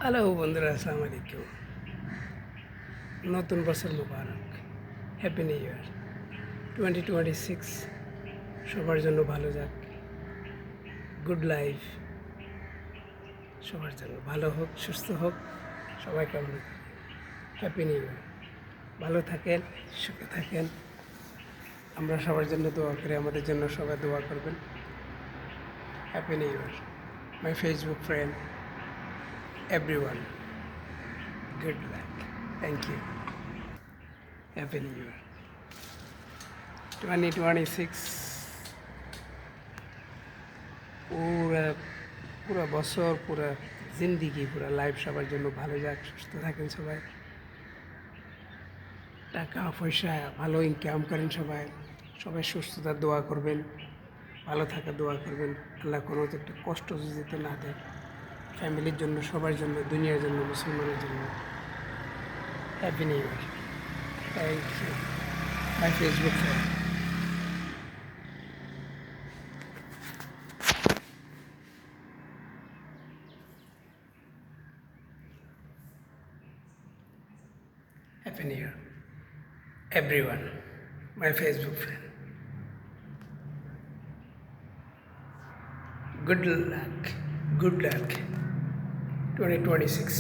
Hello বন্ধুরা, আসসালামু আলাইকুম। নতুন বছর মুবারক, হ্যাপি নিউ ইয়ার 2026। সবার জন্য ভালো যাক, গুড লাইফ সবার জন্য ভালো হোক, সুস্থ হোক, সবাই কেমন। হ্যাপি নিউ ইয়ার, ভালো থাকেন, সুখে থাকেন। আমরা সবার জন্য দোয়া করি, আমাদের জন্য সবাই দোয়া করবেন। Happy new year my Facebook friend, everyone, good luck, thank you. Happy new year 2026। পুরা পুরা বছর, পুরা জিন্দিগি, পুরা লাইফ সবার জন্য ভালো যাক, সুস্থ থাকেন সবাই, টাকা পয়সা ভালো ইনকাম করেন সবাই, সবাই সুস্থতার দোয়া করবেন, ভালো থাকার দোয়া করবেন। আল্লাহ কোনো একটা কষ্ট যেতে না দেয়, ফ্যামিলির জন্য, সবার জন্য, দুনিয়ার জন্য, মুসলমানের জন্য। Happy new year, thank you my Facebook friend. Happy New Year, everyone, my Facebook friend. Good luck, 2026.